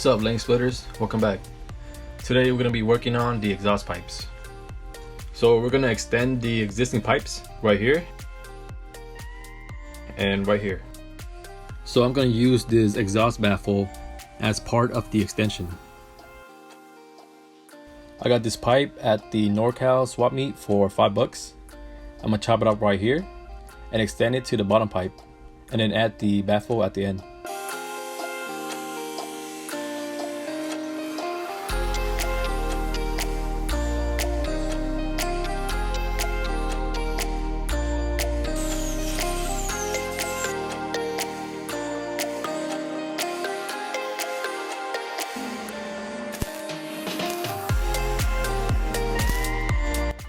What's up, lane splitters? Welcome back. Today we're going to be working on the exhaust pipes. So we're going to extend the existing pipes right here and right here. So I'm going to use this exhaust baffle as part of the extension. I got this pipe at the NorCal swap meet for $5. I'm going to chop it up right here and extend it to the bottom pipe and then add the baffle at the end.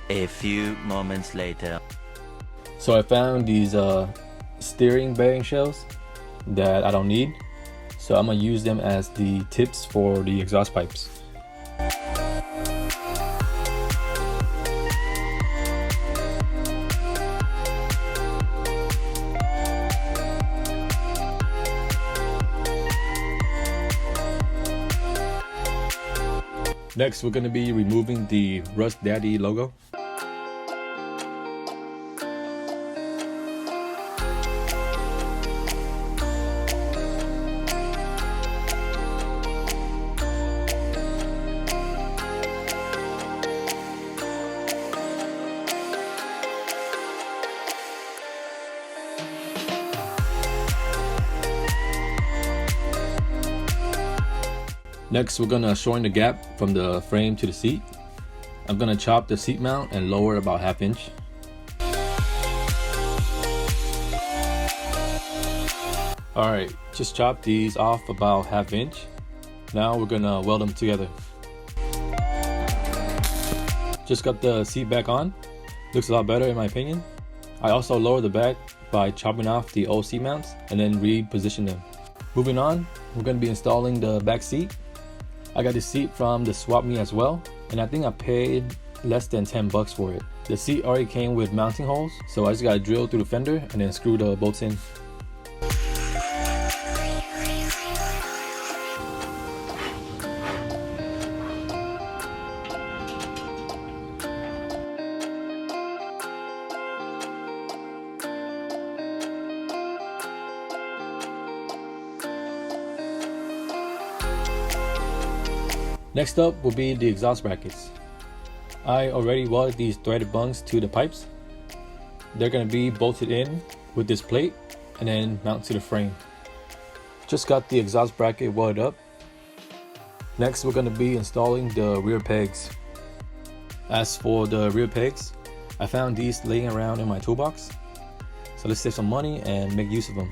A few moments later. So I found these steering bearing shells that I don't need. So I'm gonna use them as the tips for the exhaust pipes. Next, we're gonna be removing the Rust Daddy logo. Next, we're gonna shorten the gap from the frame to the seat. I'm gonna chop the seat mount and lower it about ½ inch. Alright, just chop these off about ½ inch. Now we're gonna weld them together. Just got the seat back on. Looks a lot better in my opinion. I also lowered the back by chopping off the old seat mounts and then reposition them. Moving on, we're gonna be installing the back seat. I got this seat from the swap meet as well, and I think I paid less than $10 for it. The seat already came with mounting holes, so I just gotta drill through the fender and then screw the bolts in. Next up will be the exhaust brackets. I already welded these threaded bungs to the pipes. They're going to be bolted in with this plate and then mount to the frame. Just got the exhaust bracket welded up. Next, we're going to be installing the rear pegs. As for the rear pegs, I found these laying around in my toolbox. So let's save some money and make use of them.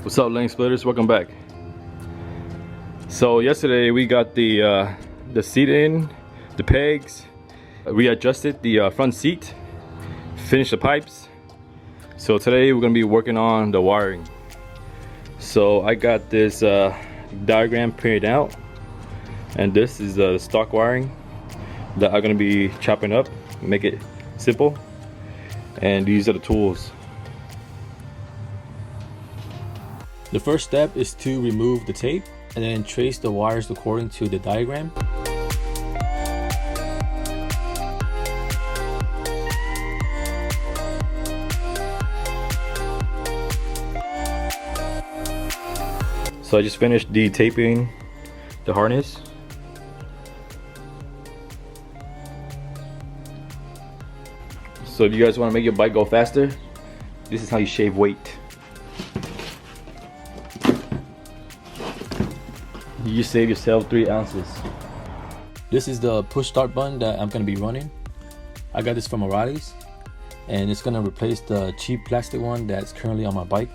What's up, lane splitters? Welcome back. So yesterday we got the seat in, the pegs, readjusted the front seat, finished the pipes. So today we're gonna be working on the wiring. So I got this diagram printed out, and this is the stock wiring that I'm gonna be chopping up, make it simple. And these are the tools. The first step is to remove the tape and then trace the wires according to the diagram. So I just finished detaping the harness. So if you guys want to make your bike go faster, this is how you shave weight. You just save yourself 3 ounces. This is the push start button that I'm going to be running. I got this from O'Reilly's, and it's gonna replace the cheap plastic one that's currently on my bike.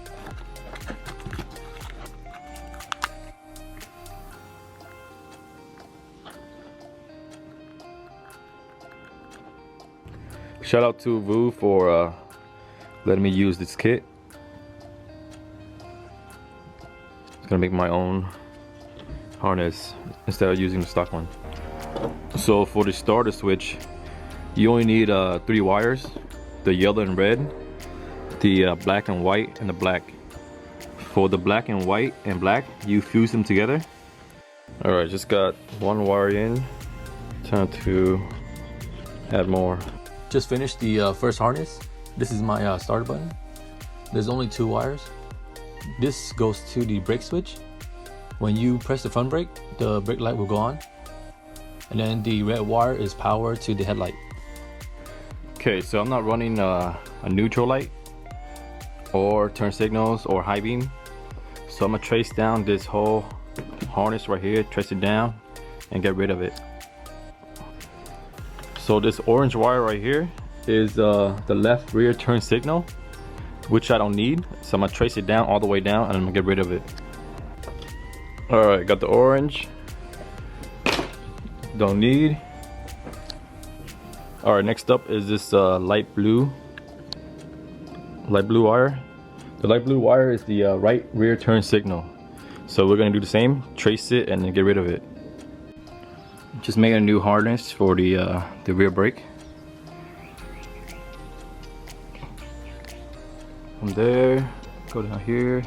Shout out to Vu for letting me use this kit. It's gonna make my own harness instead of using the stock one. So for the starter switch, you only need 3 wires: the yellow and red, the black and white, and the black. For the black and white and black, you fuse them together. Alright, just got 1 wire in. Time to add more. Just finished the first harness. This is my starter button. There's only 2 wires. This goes to the brake switch. When you press the front brake, the brake light will go on. And then the red wire is power to the headlight. Okay, so I'm not running a neutral light or turn signals or high beam. So I'm gonna trace down this whole harness right here, trace it down and get rid of it. So this orange wire right here is the left rear turn signal, which I don't need. So I'm gonna trace it down all the way down and I'm gonna get rid of it. Alright, got the orange. Don't need. Alright, next up is this light blue wire. The light blue wire is the right rear turn signal. So we're gonna do the same, trace it and then get rid of it. Just making a new harness for the rear brake. From there, go down here.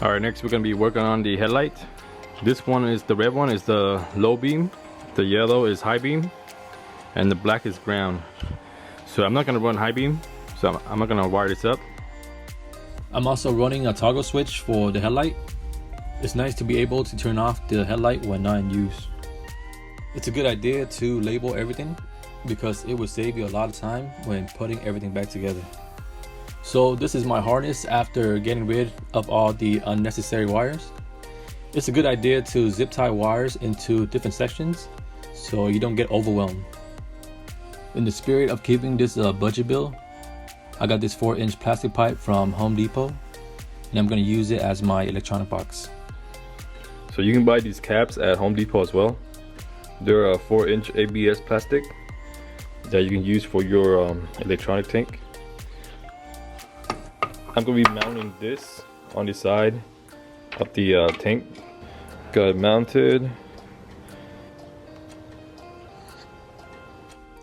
Alright, next we're gonna be working on the headlight. This one is the red one is the low beam, the yellow is high beam, and the black is ground. So I'm not gonna run high beam, so I'm not gonna wire this up. I'm also running a toggle switch for the headlight. It's nice to be able to turn off the headlight when not in use. It's a good idea to label everything because it will save you a lot of time when putting everything back together. So this is my harness after getting rid of all the unnecessary wires. It's a good idea to zip tie wires into different sections so you don't get overwhelmed. In the spirit of keeping this a budget bill, I got this 4-inch plastic pipe from Home Depot and I'm going to use it as my electronic box. So you can buy these caps at Home Depot as well. They're a 4-inch ABS plastic that you can use for your electronic tank. I'm going to be mounting this on the side of the tank. Got it mounted.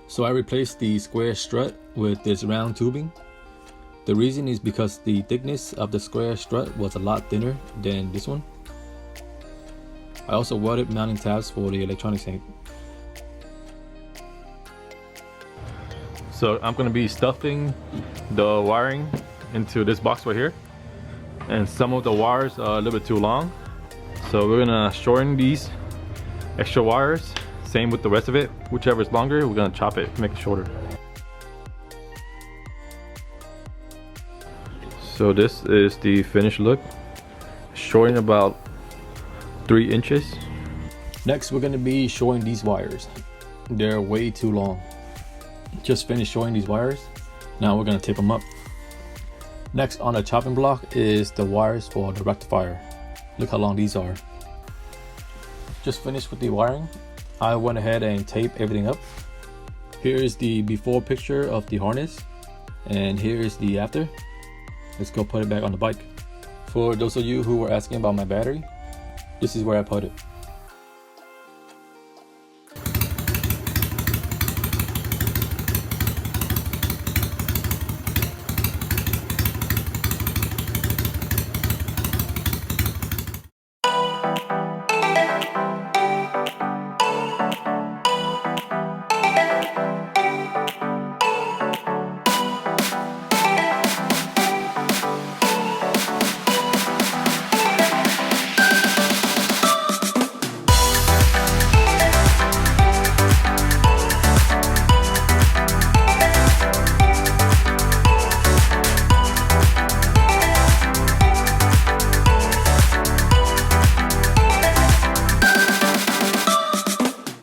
So I replaced the square strut with this round tubing. The reason is because the thickness of the square strut was a lot thinner than this one. I also welded mounting tabs for the electronic tank. So I'm going to be stuffing the wiring into this box right here, and some of the wires are a little bit too long, so we're gonna shorten these extra wires. Same with the rest of it, whichever is longer we're gonna chop it, make it shorter. So this is the finished look, shorting about 3 inches. Next we're gonna be shorting these wires. They're way too long. Just finished shorting these wires, now we're gonna tape them up. Next on the chopping block is the wires for the rectifier. Look how long these are. Just finished with the wiring. I went ahead and taped everything up. Here is the before picture of the harness, and here is the after. Let's go put it back on the bike. For those of you who were asking about my battery, this is where I put it.